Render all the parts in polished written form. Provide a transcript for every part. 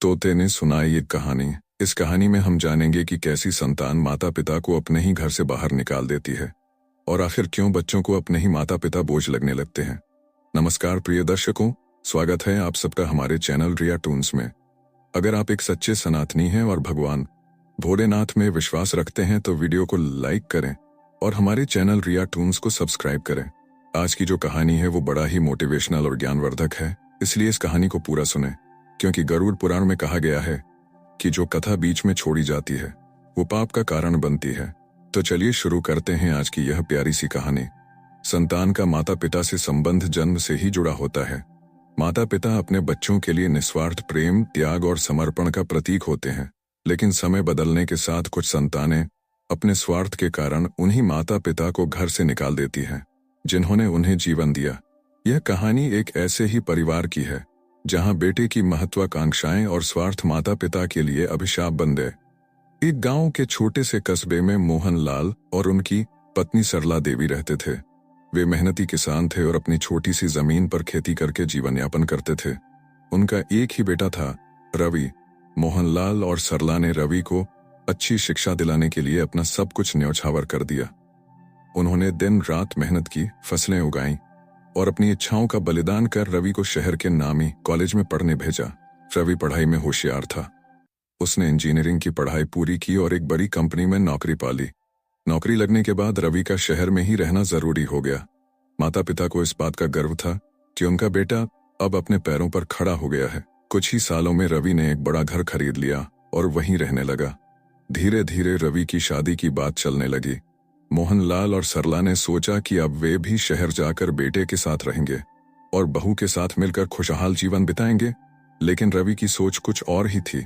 तोते ने सुनाई एक कहानी। इस कहानी में हम जानेंगे कि कैसी संतान माता पिता को अपने ही घर से बाहर निकाल देती है और आखिर क्यों बच्चों को अपने ही माता पिता बोझ लगने लगते हैं। नमस्कार प्रिय दर्शकों, स्वागत है आप सबका हमारे चैनल रिया टून्स में। अगर आप एक सच्चे सनातनी हैं और भगवान भोलेनाथ में विश्वास रखते हैं तो वीडियो को लाइक करें और हमारे चैनल रिया टून्स को सब्सक्राइब करें। आज की जो कहानी है वो बड़ा ही मोटिवेशनल और ज्ञानवर्धक है, इसलिए इस कहानी को पूरा सुने, क्योंकि गरुड़ पुराण में कहा गया है कि जो कथा बीच में छोड़ी जाती है वो पाप का कारण बनती है। तो चलिए शुरू करते हैं आज की यह प्यारी सी कहानी। संतान का माता पिता से संबंध जन्म से ही जुड़ा होता है। माता पिता अपने बच्चों के लिए निस्वार्थ प्रेम, त्याग और समर्पण का प्रतीक होते हैं, लेकिन समय बदलने के साथ कुछ संतानें अपने स्वार्थ के कारण उन्हीं माता पिता को घर से निकाल देती हैं जिन्होंने उन्हें जीवन दिया। यह कहानी एक ऐसे ही परिवार की है जहां बेटे की महत्वाकांक्षाएं और स्वार्थ माता पिता के लिए अभिशाप बन गए। एक गांव के छोटे से कस्बे में मोहनलाल और उनकी पत्नी सरला देवी रहते थे। वे मेहनती किसान थे और अपनी छोटी सी जमीन पर खेती करके जीवन यापन करते थे। उनका एक ही बेटा था, रवि। मोहनलाल और सरला ने रवि को अच्छी शिक्षा दिलाने के लिए अपना सब कुछ न्यौछावर कर दिया। उन्होंने दिन रात मेहनत की, फसलें उगाईं और अपनी इच्छाओं का बलिदान कर रवि को शहर के नामी कॉलेज में पढ़ने भेजा। रवि पढ़ाई में होशियार था। उसने इंजीनियरिंग की पढ़ाई पूरी की और एक बड़ी कंपनी में नौकरी पा ली। नौकरी लगने के बाद रवि का शहर में ही रहना जरूरी हो गया। माता पिता को इस बात का गर्व था कि उनका बेटा अब अपने पैरों पर खड़ा हो गया है। कुछ ही सालों में रवि ने एक बड़ा घर खरीद लिया और वहीं रहने लगा। धीरे धीरे रवि की शादी की बात चलने लगी। मोहनलाल और सरला ने सोचा कि अब वे भी शहर जाकर बेटे के साथ रहेंगे और बहू के साथ मिलकर खुशहाल जीवन बिताएंगे, लेकिन रवि की सोच कुछ और ही थी।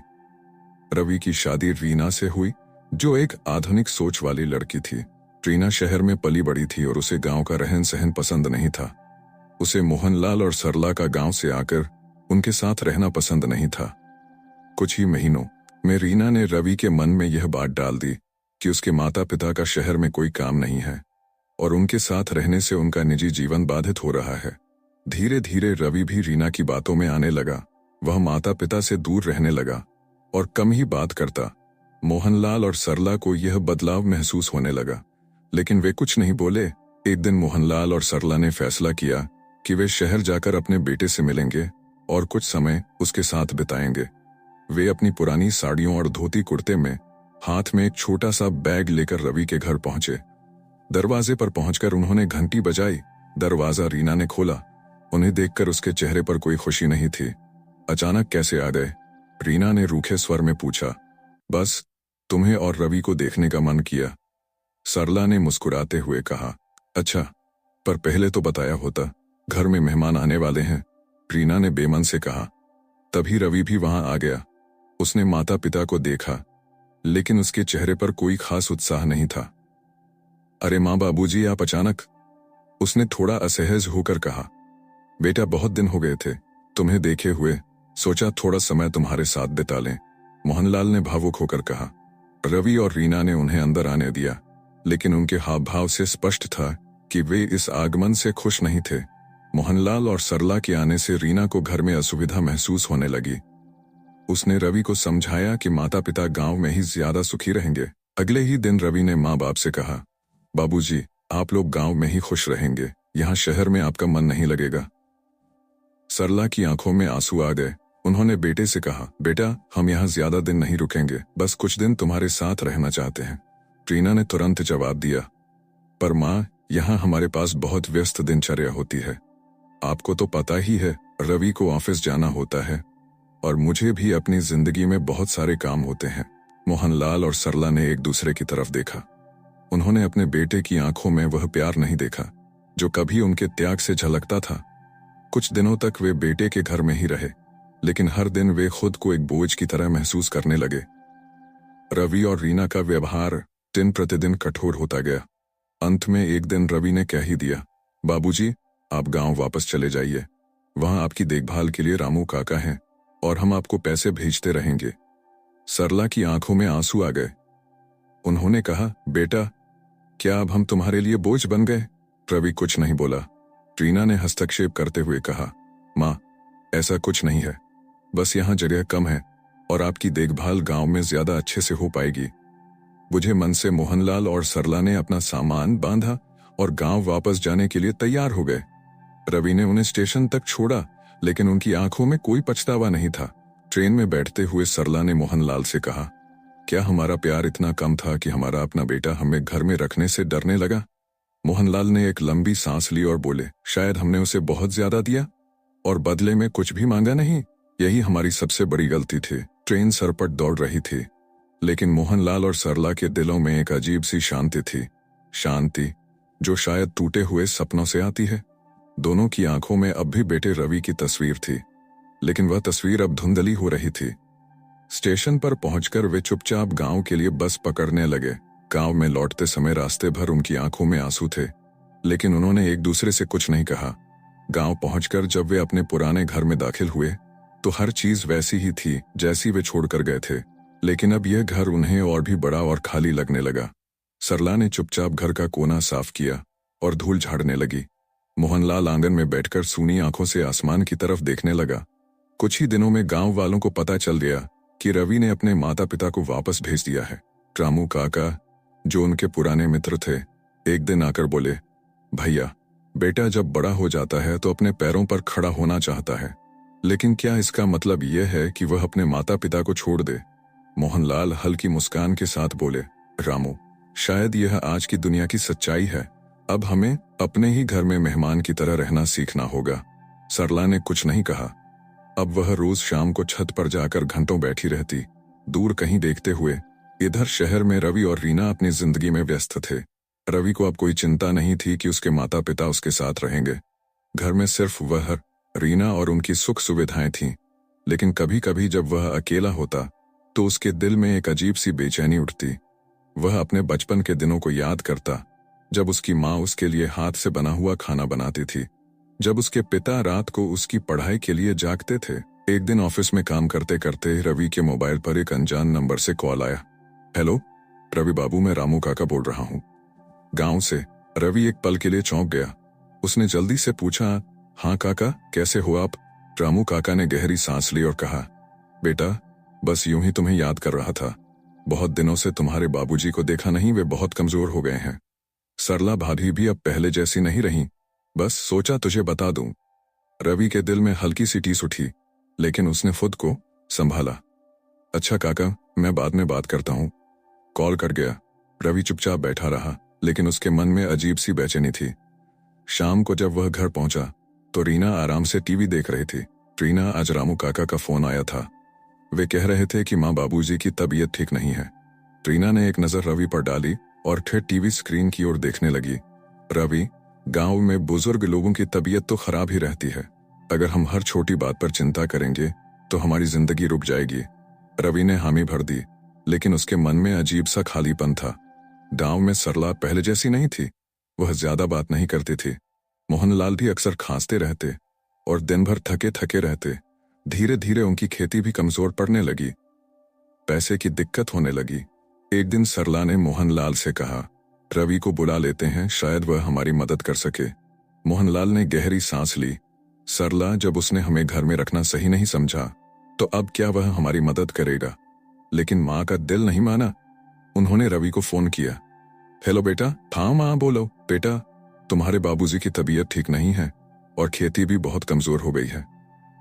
रवि की शादी रीना से हुई, जो एक आधुनिक सोच वाली लड़की थी। रीना शहर में पली बड़ी थी और उसे गांव का रहन सहन पसंद नहीं था। उसे मोहनलाल और सरला का गांव से आकर उनके साथ रहना पसंद नहीं था। कुछ ही महीनों में रीना ने रवि के मन में यह बात डाल दी कि उसके माता पिता का शहर में कोई काम नहीं है और उनके साथ रहने से उनका निजी जीवन बाधित हो रहा है। धीरे धीरे रवि भी रीना की बातों में आने लगा। वह माता पिता से दूर रहने लगा और कम ही बात करता। मोहनलाल और सरला को यह बदलाव महसूस होने लगा, लेकिन वे कुछ नहीं बोले। एक दिन मोहनलाल और सरला ने फैसला किया कि वे शहर जाकर अपने बेटे से मिलेंगे और कुछ समय उसके साथ बिताएंगे। वे अपनी पुरानी साड़ियों और धोती कुर्ते में हाथ में एक छोटा सा बैग लेकर रवि के घर पहुंचे। दरवाजे पर पहुंचकर उन्होंने घंटी बजाई। दरवाजा रीना ने खोला। उन्हें देखकर उसके चेहरे पर कोई खुशी नहीं थी। अचानक कैसे आ गए? रीना ने रूखे स्वर में पूछा। बस तुम्हें और रवि को देखने का मन किया, सरला ने मुस्कुराते हुए कहा। अच्छा, पर पहले तो बताया होता, घर में मेहमान आने वाले हैं, रीना ने बेमन से कहा। तभी रवि भी वहां आ गया। उसने माता पिता को देखा, लेकिन उसके चेहरे पर कोई खास उत्साह नहीं था। अरे माँ बाबूजी, आप अचानक? उसने थोड़ा असहज होकर कहा। बेटा, बहुत दिन हो गए थे तुम्हें देखे हुए, सोचा थोड़ा समय तुम्हारे साथ बिता लें, मोहनलाल ने भावुक होकर कहा। रवि और रीना ने उन्हें अंदर आने दिया, लेकिन उनके हाव भाव से स्पष्ट था कि वे इस आगमन से खुश नहीं थे। मोहनलाल और सरला के आने से रीना को घर में असुविधा महसूस होने लगी। उसने रवि को समझाया कि माता पिता गांव में ही ज्यादा सुखी रहेंगे। अगले ही दिन रवि ने माँ बाप से कहा, बाबूजी, आप लोग गांव में ही खुश रहेंगे, यहाँ शहर में आपका मन नहीं लगेगा। सरला की आंखों में आंसू आ गए। उन्होंने बेटे से कहा, बेटा, हम यहाँ ज्यादा दिन नहीं रुकेंगे, बस कुछ दिन तुम्हारे साथ रहना चाहते हैं। रीना ने तुरंत जवाब दिया, पर माँ, यहाँ हमारे पास बहुत व्यस्त दिनचर्या होती है। आपको तो पता ही है, रवि को ऑफिस जाना होता है और मुझे भी अपनी जिंदगी में बहुत सारे काम होते हैं। मोहनलाल और सरला ने एक दूसरे की तरफ देखा। उन्होंने अपने बेटे की आंखों में वह प्यार नहीं देखा जो कभी उनके त्याग से झलकता था। कुछ दिनों तक वे बेटे के घर में ही रहे, लेकिन हर दिन वे खुद को एक बोझ की तरह महसूस करने लगे। रवि और रीना का व्यवहार दिन प्रतिदिन कठोर होता गया। अंत में एक दिन रवि ने कह ही दिया, बाबूजी, आप गांव वापस चले जाइए, वहां आपकी देखभाल के लिए रामू काका हैं और हम आपको पैसे भेजते रहेंगे। सरला की आंखों में आंसू आ गए। उन्होंने कहा, बेटा, क्या अब हम तुम्हारे लिए बोझ बन गए? रवि कुछ नहीं बोला। रीना ने हस्तक्षेप करते हुए कहा, माँ, ऐसा कुछ नहीं है, बस यहाँ जगह कम है और आपकी देखभाल गांव में ज्यादा अच्छे से हो पाएगी। बुझे मन से मोहनलाल और सरला ने अपना सामान बांधा और गांव वापस जाने के लिए तैयार हो गए। रवि ने उन्हें स्टेशन तक छोड़ा, लेकिन उनकी आंखों में कोई पछतावा नहीं था। ट्रेन में बैठते हुए सरला ने मोहनलाल से कहा, क्या हमारा प्यार इतना कम था कि हमारा अपना बेटा हमें घर में रखने से डरने लगा? मोहनलाल ने एक लंबी सांस ली और बोले, शायद हमने उसे बहुत ज्यादा दिया और बदले में कुछ भी मांगा नहीं। यही हमारी सबसे बड़ी गलती थी। ट्रेन सरपट दौड़ रही थी, लेकिन मोहनलाल और सरला के दिलों में एक अजीब सी शांति थी, शांति जो शायद टूटे हुए सपनों से आती है। दोनों की आंखों में अब भी बेटे रवि की तस्वीर थी, लेकिन वह तस्वीर अब धुंधली हो रही थी। स्टेशन पर पहुंचकर वे चुपचाप गांव के लिए बस पकड़ने लगे। गांव में लौटते समय रास्ते भर उनकी आंखों में आंसू थे, लेकिन उन्होंने एक दूसरे से कुछ नहीं कहा। गांव पहुंचकर जब वे अपने पुराने घर में दाखिल हुए तो हर चीज वैसी ही थी जैसी वे छोड़कर गए थे, लेकिन अब यह घर उन्हें और भी बड़ा और खाली लगने लगा। सरला ने चुपचाप घर का कोना साफ किया और धूल झाड़ने लगी। मोहनलाल आंगन में बैठकर सूनी आंखों से आसमान की तरफ देखने लगा। कुछ ही दिनों में गांव वालों को पता चल गया कि रवि ने अपने माता पिता को वापस भेज दिया है। रामू काका, जो उनके पुराने मित्र थे, एक दिन आकर बोले, भैया, बेटा जब बड़ा हो जाता है तो अपने पैरों पर खड़ा होना चाहता है, लेकिन क्या इसका मतलब यह है कि वह अपने माता पिता को छोड़ दे? मोहनलाल हल्की मुस्कान के साथ बोले, रामू, शायद यह आज की दुनिया की सच्चाई है। अब हमें अपने ही घर में मेहमान की तरह रहना सीखना होगा। सरला ने कुछ नहीं कहा। अब वह रोज शाम को छत पर जाकर घंटों बैठी रहती, दूर कहीं देखते हुए। इधर शहर में रवि और रीना अपनी जिंदगी में व्यस्त थे। रवि को अब कोई चिंता नहीं थी कि उसके माता पिता उसके साथ रहेंगे। घर में सिर्फ वह, रीना और उनकी सुख सुविधाएं थीं। लेकिन कभी कभी जब वह अकेला होता तो उसके दिल में एक अजीब सी बेचैनी उठती। वह अपने बचपन के दिनों को याद करता, जब उसकी माँ उसके लिए हाथ से बना हुआ खाना बनाती थी, जब उसके पिता रात को उसकी पढ़ाई के लिए जागते थे। एक दिन ऑफिस में काम करते करते रवि के मोबाइल पर एक अनजान नंबर से कॉल आया। हेलो रवि बाबू, मैं रामू काका बोल रहा हूँ, गांव से। रवि एक पल के लिए चौंक गया। उसने जल्दी से पूछा, हाँ काका, कैसे हो आप? रामू काका ने गहरी सांस ली और कहा, बेटा, बस यूं ही तुम्हें याद कर रहा था। बहुत दिनों से तुम्हारे बाबूजी को देखा नहीं, वे बहुत कमजोर हो गए हैं। सरला भाभी भी अब पहले जैसी नहीं रही, बस सोचा तुझे बता दूं। रवि के दिल में हल्की सी टीस उठी, लेकिन उसने खुद को संभाला। अच्छा काका, मैं बाद में बात करता हूं। कॉल कट गया। रवि चुपचाप बैठा रहा, लेकिन उसके मन में अजीब सी बेचैनी थी। शाम को जब वह घर पहुंचा तो रीना आराम से टीवी देख रही थी। रीना, आज रामू काका का फोन आया था। वे कह रहे थे कि माँ बाबूजी की तबीयत ठीक नहीं है। रीना ने एक नजर रवि पर डाली और फिर टीवी स्क्रीन की ओर देखने लगी। रवि, गांव में बुजुर्ग लोगों की तबीयत तो खराब ही रहती है। अगर हम हर छोटी बात पर चिंता करेंगे तो हमारी जिंदगी रुक जाएगी। रवि ने हामी भर दी, लेकिन उसके मन में अजीब सा खालीपन था। गांव में सरला पहले जैसी नहीं थी। वह ज्यादा बात नहीं करती थी। मोहनलाल भी अक्सर खांसते रहते और दिन भर थके थके रहते। धीरे धीरे उनकी खेती भी कमजोर पड़ने लगी। पैसे की दिक्कत होने लगी। एक दिन सरला ने मोहनलाल से कहा, रवि को बुला लेते हैं, शायद वह हमारी मदद कर सके। मोहनलाल ने गहरी सांस ली। सरला, जब उसने हमें घर में रखना सही नहीं समझा तो अब क्या वह हमारी मदद करेगा? लेकिन माँ का दिल नहीं माना। उन्होंने रवि को फोन किया। हेलो बेटा। हाँ माँ, बोलो। बेटा, तुम्हारे बाबूजी की तबीयत ठीक नहीं है और खेती भी बहुत कमजोर हो गई है।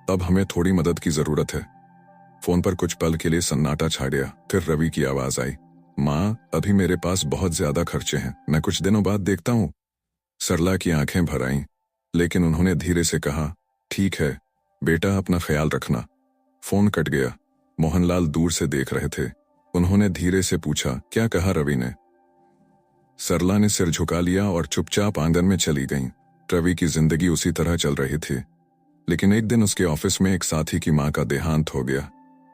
अब हमें थोड़ी मदद की जरूरत है। फोन पर कुछ पल के लिए सन्नाटा छा गया। फिर रवि की आवाज आई, माँ, अभी मेरे पास बहुत ज्यादा खर्चे हैं, मैं कुछ दिनों बाद देखता हूँ। सरला की आंखें भर आईं, लेकिन उन्होंने धीरे से कहा, ठीक है बेटा, अपना ख्याल रखना। फोन कट गया। मोहनलाल दूर से देख रहे थे। उन्होंने धीरे से पूछा, क्या कहा रवि ने? सरला ने सिर झुका लिया और चुपचाप आंगन में चली गईं। रवि की जिंदगी उसी तरह चल रही थी, लेकिन एक दिन उसके ऑफिस में एक साथी की मां का देहांत हो गया।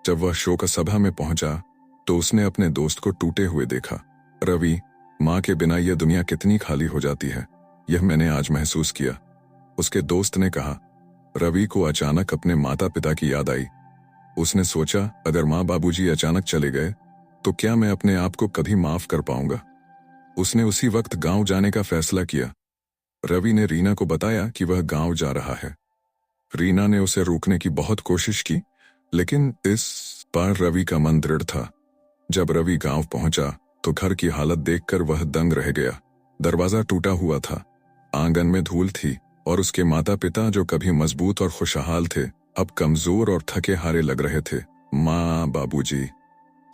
जब वह शोक सभा में पहुंचा तो उसने अपने दोस्त को टूटे हुए देखा। रवि, मां के बिना यह दुनिया कितनी खाली हो जाती है, यह मैंने आज महसूस किया। उसके दोस्त ने कहा। रवि को अचानक अपने माता पिता की याद आई। उसने सोचा, अगर माँ बाबूजी अचानक चले गए तो क्या मैं अपने आप को कभी माफ कर पाऊंगा? उसने उसी वक्त गांव जाने का फैसला किया। रवि ने रीना को बताया कि वह गांव जा रहा है। रीना ने उसे रोकने की बहुत कोशिश की, लेकिन इस पर रवि का मन दृढ़ था। जब रवि गांव पहुंचा तो घर की हालत देखकर वह दंग रह गया। दरवाजा टूटा हुआ था, आंगन में धूल थी और उसके माता पिता जो कभी मजबूत और खुशहाल थे अब कमजोर और थके हारे लग रहे थे। माँ, बाबूजी।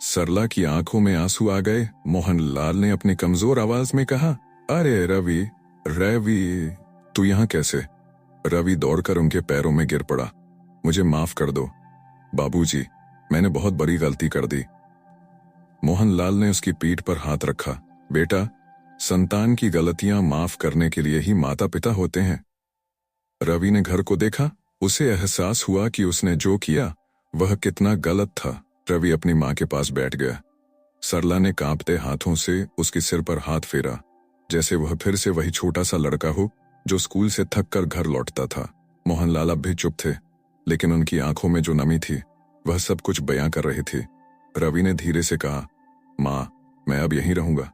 सरला की आंखों में आंसू आ गए। मोहनलाल ने अपनी कमजोर आवाज में कहा, अरे रवि, रवि, तू यहाँ कैसे? रवि दौड़कर उनके पैरों में गिर पड़ा। मुझे माफ कर दो बाबूजी, मैंने बहुत बड़ी गलती कर दी। मोहनलाल ने उसकी पीठ पर हाथ रखा। बेटा, संतान की गलतियां माफ करने के लिए ही माता पिता होते हैं। रवि ने घर को देखा। उसे एहसास हुआ कि उसने जो किया वह कितना गलत था। रवि अपनी माँ के पास बैठ गया। सरला ने कांपते हाथों से उसके सिर पर हाथ फेरा, जैसे वह फिर से वही छोटा सा लड़का हो जो स्कूल से थक कर घर लौटता था। मोहनलाल अब भी चुप थे, लेकिन उनकी आंखों में जो नमी थी वह सब कुछ बयां कर रही थी। रवि ने धीरे से कहा, माँ, मैं अब यहीं रहूंगा।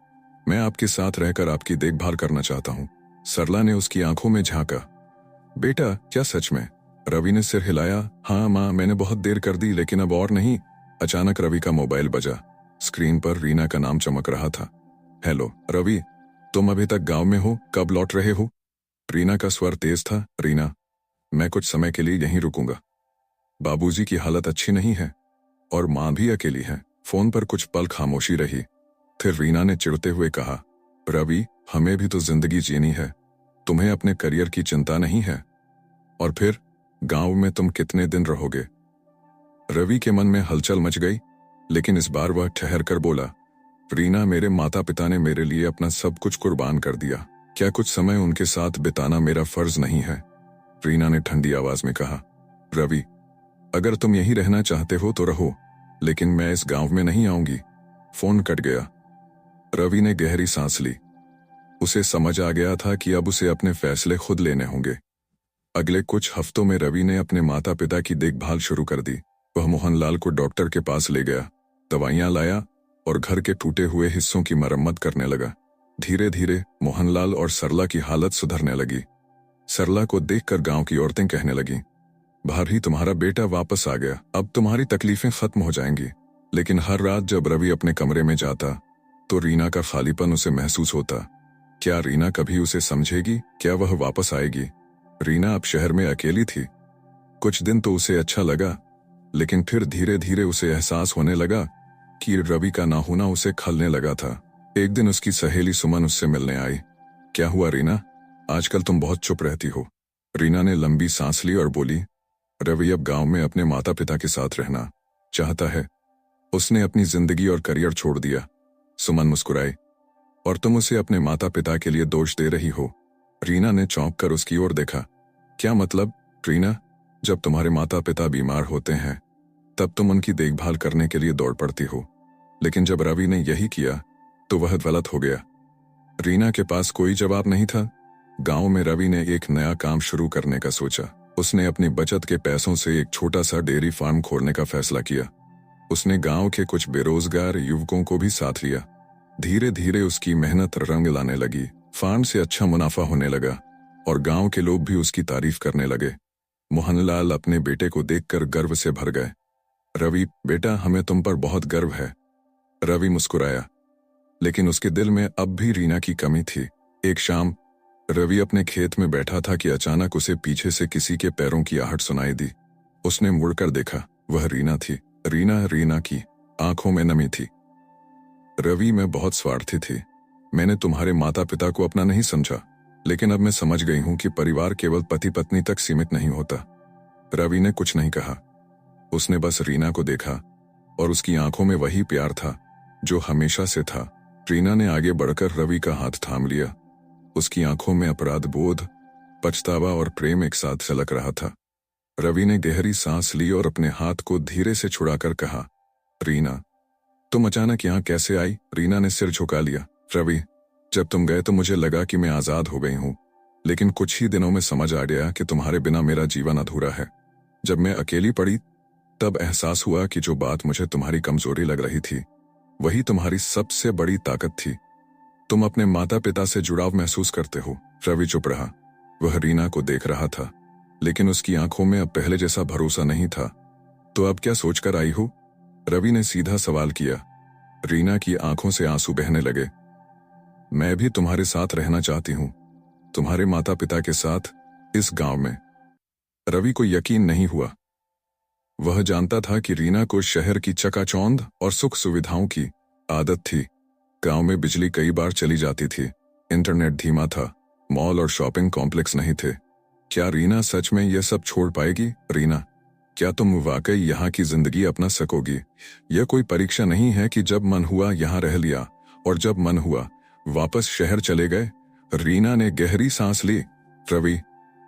मैं आपके साथ रहकर आपकी देखभाल करना चाहता हूँ। सरला ने उसकी आंखों में झांका। बेटा, क्या सच में? रवि ने सिर हिलाया। हाँ माँ, मैंने बहुत देर कर दी, लेकिन अब और नहीं। अचानक रवि का मोबाइल बजा। स्क्रीन पर रीना का नाम चमक रहा था। हेलो रवि, तुम अभी तक गांव में हो? कब लौट रहे हो? रीना का स्वर तेज था। रीना, मैं कुछ समय के लिए यहीं रुकूंगा। बाबूजी की हालत अच्छी नहीं है और माँ भी अकेली है। फोन पर कुछ पल खामोशी रही। फिर रीना ने चिढ़ते हुए कहा, रवि, हमें भी तो जिंदगी जीनी है। तुम्हें अपने करियर की चिंता नहीं है? और फिर गांव में तुम कितने दिन रहोगे? रवि के मन में हलचल मच गई, लेकिन इस बार वह ठहर कर बोला, रीना, मेरे माता पिता ने मेरे लिए अपना सब कुछ कुर्बान कर दिया। क्या कुछ समय उनके साथ बिताना मेरा फर्ज नहीं है? रीना ने ठंडी आवाज में कहा। रवि, अगर तुम यहीं रहना चाहते हो तो रहो, लेकिन मैं इस गांव में नहीं आऊंगी। फोन कट गया। रवि ने गहरी सांस ली। उसे समझ आ गया था कि अब उसे अपने फैसले खुद लेने होंगे। अगले कुछ हफ्तों में रवि ने अपने माता पिता की देखभाल शुरू कर दी। वह मोहनलाल को डॉक्टर के पास ले गया, दवाइयां लाया और घर के टूटे हुए हिस्सों की मरम्मत करने लगा। धीरे धीरे मोहनलाल और सरला की हालत सुधरने लगी। सरला को देखकर गांव की औरतें कहने लगीं, भाभी, तुम्हारा बेटा वापस आ गया, अब तुम्हारी तकलीफें खत्म हो जाएंगी। लेकिन हर रात जब रवि अपने कमरे में जाता तो रीना का खालीपन उसे महसूस होता। क्या रीना कभी उसे समझेगी? क्या वह वापस आएगी? रीना अब शहर में अकेली थी। कुछ दिन तो उसे अच्छा लगा, लेकिन फिर धीरे धीरे उसे एहसास होने लगा कि रवि का ना होना उसे खलने लगा था। एक दिन उसकी सहेली सुमन उससे मिलने आई। क्या हुआ रीना, आजकल तुम बहुत चुप रहती हो? रीना ने लंबी सांस ली और बोली, रवि अब गांव में अपने माता पिता के साथ रहना चाहता है। उसने अपनी जिंदगी और करियर छोड़ दिया। सुमन मुस्कुराई। और तुम उसे अपने माता पिता के लिए दोष दे रही हो? रीना ने चौंक कर उसकी ओर देखा। क्या मतलब? रीना, जब तुम्हारे माता पिता बीमार होते हैं तब तुम उनकी देखभाल करने के लिए दौड़ पड़ती हो, लेकिन जब रवि ने यही किया तो वह गलत हो गया। रीना के पास कोई जवाब नहीं था। गांव में रवि ने एक नया काम शुरू करने का सोचा। उसने अपनी बचत के पैसों से एक छोटा सा डेयरी फार्म खोलने का फैसला किया। उसने गांव के कुछ बेरोजगार युवकों को भी साथ लिया। धीरे धीरे उसकी मेहनत रंग लाने लगी। फार्म से अच्छा मुनाफा होने लगा और गांव के लोग भी उसकी तारीफ करने लगे। मोहनलाल अपने बेटे को देखकर गर्व से भर गए। रवि, बेटा, हमें तुम पर बहुत गर्व है। रवि मुस्कुराया, लेकिन उसके दिल में अब भी रीना की कमी थी। एक शाम रवि अपने खेत में बैठा था कि अचानक उसे पीछे से किसी के पैरों की आहट सुनाई दी। उसने मुड़कर देखा। वह रीना थी। रीना की आंखों में नमी थी। रवि, मैं बहुत स्वार्थी थी। मैंने तुम्हारे माता पिता को अपना नहीं समझा, लेकिन अब मैं समझ गई हूं कि परिवार केवल पति पत्नी तक सीमित नहीं होता। रवि ने कुछ नहीं कहा। उसने बस रीना को देखा और उसकी आंखों में वही प्यार था जो हमेशा से था। रीना ने आगे बढ़कर रवि का हाथ थाम लिया। उसकी आंखों में अपराध बोध, पछतावा और प्रेम एक साथ झलक रहा था। रवि ने गहरी सांस ली और अपने हाथ को धीरे से छुड़ाकर कहा, रीना, तुम अचानक यहाँ कैसे आई? रीना ने सिर झुका लिया। रवि, जब तुम गए तो मुझे लगा कि मैं आजाद हो गई हूँ, लेकिन कुछ ही दिनों में समझ आ गया कि तुम्हारे बिना मेरा जीवन अधूरा है। जब मैं अकेली पड़ी तब एहसास हुआ कि जो बात मुझे तुम्हारी कमजोरी लग रही थी वही तुम्हारी सबसे बड़ी ताकत थी। तुम अपने माता पिता से जुड़ाव महसूस करते हो। रवि चुप रहा। वह रीना को देख रहा था, लेकिन उसकी आंखों में अब पहले जैसा भरोसा नहीं था। तो अब क्या सोचकर आई हो? रवि ने सीधा सवाल किया। रीना की आंखों से आंसू बहने लगे। मैं भी तुम्हारे साथ रहना चाहती हूं, तुम्हारे माता पिता के साथ, इस गांव में। रवि को यकीन नहीं हुआ। वह जानता था कि रीना को शहर की चकाचौंध और सुख सुविधाओं की आदत थी। गांव में बिजली कई बार चली जाती थी, इंटरनेट धीमा था, मॉल और शॉपिंग कॉम्प्लेक्स नहीं थे। क्या रीना सच में यह सब छोड़ पाएगी? रीना, क्या तुम वाकई यहाँ की जिंदगी अपना सकोगी? यह कोई परीक्षा नहीं है कि जब मन हुआ यहाँ रह लिया और जब मन हुआ वापस शहर चले गए। रीना ने गहरी सांस ली। रवि,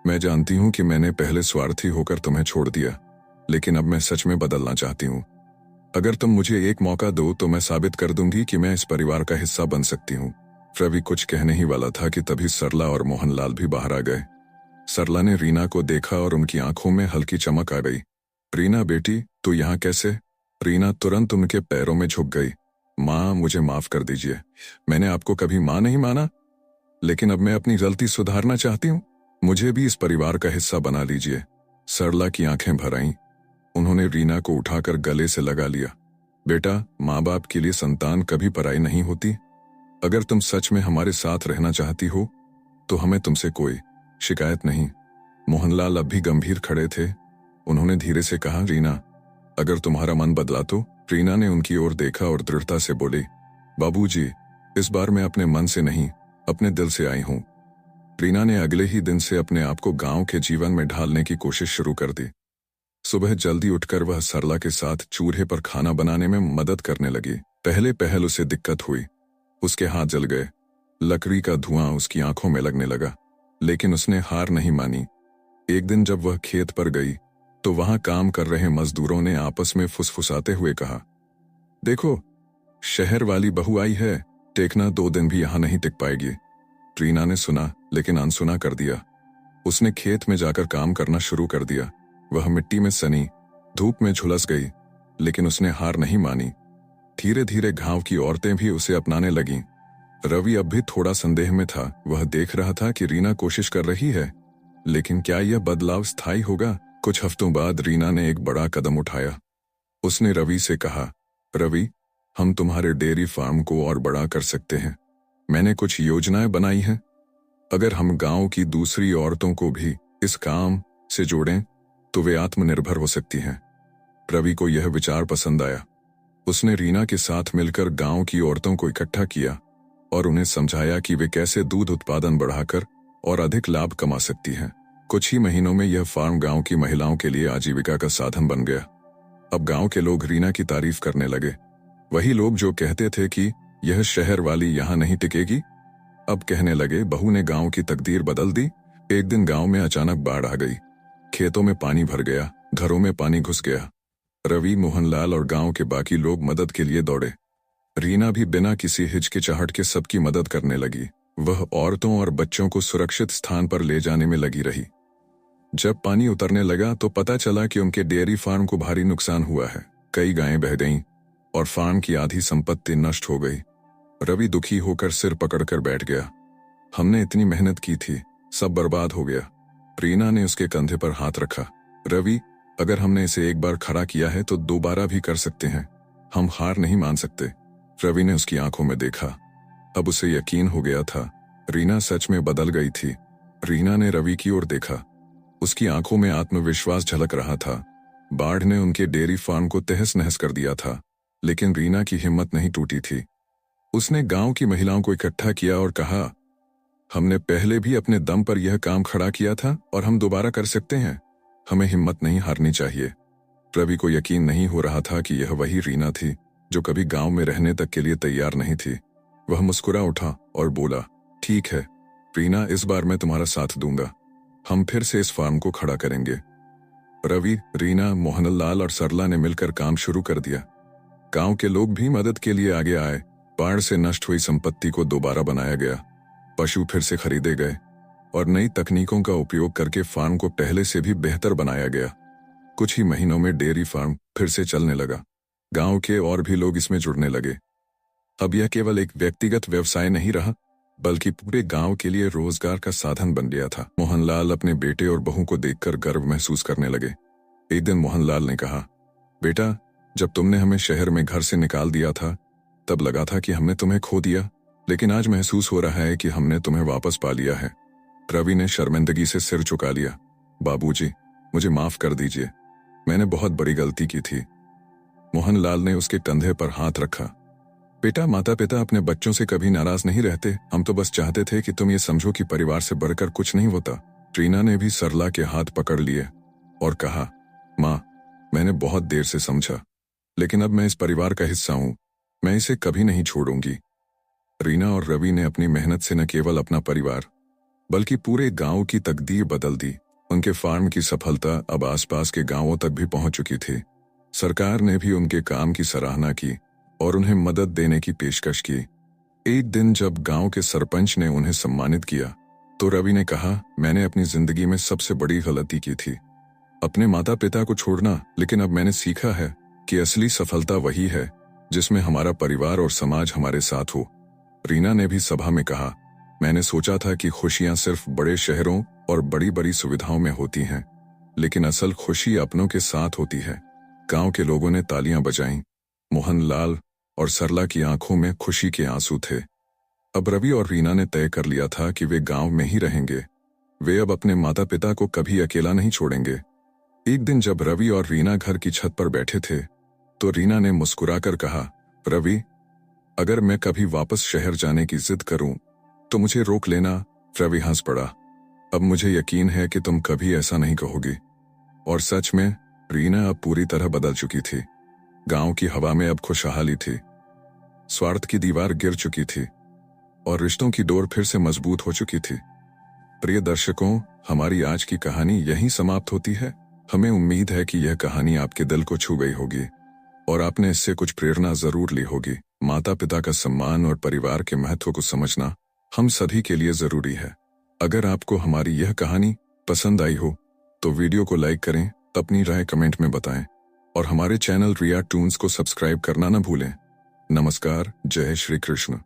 मैं जानती हूँ कि मैंने पहले स्वार्थी होकर तुम्हें छोड़ दिया, लेकिन अब मैं सच में बदलना चाहती हूँ। अगर तुम मुझे एक मौका दो तो मैं साबित कर दूंगी कि मैं इस परिवार का हिस्सा बन सकती हूँ। रवि कुछ कहने ही वाला था कि तभी सरला और मोहनलाल भी बाहर आ गए। सरला ने रीना को देखा और उनकी आंखों में हल्की चमक आ गई। रीना बेटी, तू यहाँ कैसे? रीना तुरंत उनके पैरों में झुक गई। माँ, मुझे माफ कर दीजिए, मैंने आपको कभी माँ नहीं माना, लेकिन अब मैं अपनी गलती सुधारना चाहती हूँ। मुझे भी इस परिवार का हिस्सा बना लीजिए। सरला की आंखें भर आईं। उन्होंने रीना को उठाकर गले से लगा लिया। बेटा, माँ बाप के लिए संतान कभी पराई नहीं होती। अगर तुम सच में हमारे साथ रहना चाहती हो तो हमें तुमसे कोई शिकायत नहीं। मोहनलाल अब भी गंभीर खड़े थे। उन्होंने धीरे से कहा, रीना, अगर तुम्हारा मन बदला तो? रीना ने उनकी ओर देखा और दृढ़ता से बोली, बाबूजी, इस बार मैं अपने मन से नहीं, अपने दिल से आई हूं। रीना ने अगले ही दिन से अपने आप को गांव के जीवन में ढालने की कोशिश शुरू कर दी। सुबह जल्दी उठकर वह सरला के साथ चूल्हे पर खाना बनाने में मदद करने लगी। पहले पहल उसे दिक्कत हुई, उसके हाथ जल गए, लकड़ी का धुआं उसकी आंखों में लगने लगा, लेकिन उसने हार नहीं मानी। एक दिन जब वह खेत पर गई तो वहां काम कर रहे मजदूरों ने आपस में फुसफुसाते हुए कहा, देखो, शहर वाली बहू आई है, देखना 2 दिन भी यहां नहीं टिक पाएगी। रीना ने सुना लेकिन अनसुना कर दिया। उसने खेत में जाकर काम करना शुरू कर दिया। वह मिट्टी में सनी, धूप में झुलस गई, लेकिन उसने हार नहीं मानी। धीरे धीरे गांव की औरतें भी उसे अपनाने लगीं। रवि अब भी थोड़ा संदेह में था। वह देख रहा था कि रीना कोशिश कर रही है, लेकिन क्या यह बदलाव स्थायी होगा? कुछ हफ्तों बाद रीना ने एक बड़ा कदम उठाया। उसने रवि से कहा, रवि, हम तुम्हारे डेयरी फार्म को और बड़ा कर सकते हैं। मैंने कुछ योजनाएं बनाई हैं। अगर हम गांव की दूसरी औरतों को भी इस काम से जोड़ें तो वे आत्मनिर्भर हो सकती हैं। रवि को यह विचार पसंद आया। उसने रीना के साथ मिलकर गांव की औरतों को इकट्ठा किया और उन्हें समझाया कि वे कैसे दूध उत्पादन बढ़ाकर और अधिक लाभ कमा सकती हैं। कुछ ही महीनों में यह फार्म गांव की महिलाओं के लिए आजीविका का साधन बन गया। अब गांव के लोग रीना की तारीफ करने लगे। वही लोग जो कहते थे कि यह शहर वाली यहां नहीं टिकेगी, अब कहने लगे, बहू ने गांव की तकदीर बदल दी। एक दिन गांव में अचानक बाढ़ आ गई। खेतों में पानी भर गया, घरों में पानी घुस गया। रवि, मोहनलाल और गांव के बाकी लोग मदद के लिए दौड़े। रीना भी बिना किसी हिचकिचाहट के सबकी मदद करने लगी। वह औरतों और बच्चों को सुरक्षित स्थान पर ले जाने में लगी रही। जब पानी उतरने लगा तो पता चला कि उनके डेयरी फार्म को भारी नुकसान हुआ है। कई गायें बह गईं और फार्म की आधी संपत्ति नष्ट हो गई। रवि दुखी होकर सिर पकड़कर बैठ गया। हमने इतनी मेहनत की थी, सब बर्बाद हो गया। रीना ने उसके कंधे पर हाथ रखा। रवि, अगर हमने इसे एक बार खड़ा किया है तो दोबारा भी कर सकते हैं। हम हार नहीं मान सकते। रवि ने उसकी आंखों में देखा। अब उसे यकीन हो गया था, रीना सच में बदल गई थी। रीना ने रवि की ओर देखा। उसकी आंखों में आत्मविश्वास झलक रहा था। बाढ़ ने उनके डेयरी फार्म को तहस नहस कर दिया था, लेकिन रीना की हिम्मत नहीं टूटी थी। उसने गांव की महिलाओं को इकट्ठा किया और कहा, हमने पहले भी अपने दम पर यह काम खड़ा किया था और हम दोबारा कर सकते हैं। हमें हिम्मत नहीं हारनी चाहिए। रवि को यकीन नहीं हो रहा था कि यह वही रीना थी जो कभी गांव में रहने तक के लिए तैयार नहीं थी। वह मुस्कुरा उठा और बोला, ठीक है रीना, इस बार मैं तुम्हारा साथ दूंगा। हम फिर से इस फार्म को खड़ा करेंगे। रवि, रीना, मोहनलाल और सरला ने मिलकर काम शुरू कर दिया। गांव के लोग भी मदद के लिए आगे आए। बाढ़ से नष्ट हुई संपत्ति को दोबारा बनाया गया, पशु फिर से खरीदे गए और नई तकनीकों का उपयोग करके फार्म को पहले से भी बेहतर बनाया गया। कुछ ही महीनों में डेयरी फार्म फिर से चलने लगा। गांव के और भी लोग इसमें जुड़ने लगे। अब यह केवल एक व्यक्तिगत व्यवसाय नहीं रहा, बल्कि पूरे गांव के लिए रोजगार का साधन बन गया था। मोहनलाल अपने बेटे और बहू को देखकर गर्व महसूस करने लगे। एक दिन मोहनलाल ने कहा, बेटा, जब तुमने हमें शहर में घर से निकाल दिया था तब लगा था कि हमने तुम्हें खो दिया, लेकिन आज महसूस हो रहा है कि हमने तुम्हें वापस पा लिया है। रवि ने शर्मिंदगी से सिर झुका लिया। बाबूजी, मुझे माफ कर दीजिए, मैंने बहुत बड़ी गलती की थी। मोहनलाल ने उसके कंधे पर हाथ रखा। बेटा, माता पिता अपने बच्चों से कभी नाराज नहीं रहते। हम तो बस चाहते थे कि तुम ये समझो कि परिवार से बढ़कर कुछ नहीं होता। रीना ने भी सरला के हाथ पकड़ लिए और कहा, माँ, मैंने बहुत देर से समझा, लेकिन अब मैं इस परिवार का हिस्सा हूं, मैं इसे कभी नहीं छोड़ूंगी। रीना और रवि ने अपनी मेहनत से न केवल अपना परिवार बल्कि पूरे गांव की तकदीर बदल दी। उनके फार्म की सफलता अब आसपास के गांवों तक भी पहुंच चुकी थी। सरकार ने भी उनके काम की सराहना की और उन्हें मदद देने की पेशकश की। एक दिन जब गांव के सरपंच ने उन्हें सम्मानित किया तो रवि ने कहा, मैंने अपनी जिंदगी में सबसे बड़ी गलती की थी, अपने माता पिता को छोड़ना, लेकिन अब मैंने सीखा है कि असली सफलता वही है जिसमें हमारा परिवार और समाज हमारे साथ हो। रीना ने भी सभा में कहा, मैंने सोचा था कि खुशियां सिर्फ बड़े शहरों और बड़ी बड़ी सुविधाओं में होती हैं, लेकिन असल खुशी अपनों के साथ होती है। गांव के लोगों ने तालियां बजाईं। मोहनलाल और सरला की आंखों में खुशी के आंसू थे। अब रवि और रीना ने तय कर लिया था कि वे गांव में ही रहेंगे। वे अब अपने माता पिता को कभी अकेला नहीं छोड़ेंगे। एक दिन जब रवि और रीना घर की छत पर बैठे थे तो रीना ने मुस्कुराकर कहा, रवि, अगर मैं कभी वापस शहर जाने की जिद करूं तो मुझे रोक लेना। रवि हंस पड़ा। अब मुझे यकीन है कि तुम कभी ऐसा नहीं कहोगी। और सच में रीना अब पूरी तरह बदल चुकी थी। गांव की हवा में अब खुशहाली थी। स्वार्थ की दीवार गिर चुकी थी और रिश्तों की डोर फिर से मजबूत हो चुकी थी। प्रिय दर्शकों, हमारी आज की कहानी यहीं समाप्त होती है। हमें उम्मीद है कि यह कहानी आपके दिल को छू गई होगी और आपने इससे कुछ प्रेरणा जरूर ली होगी। माता पिता का सम्मान और परिवार के महत्व को समझना हम सभी के लिए जरूरी है। अगर आपको हमारी यह कहानी पसंद आई हो तो वीडियो को लाइक करें, अपनी राय कमेंट में बताएं और हमारे चैनल रिया टून्स को सब्सक्राइब करना न भूलें। नमस्कार, जय श्री कृष्ण।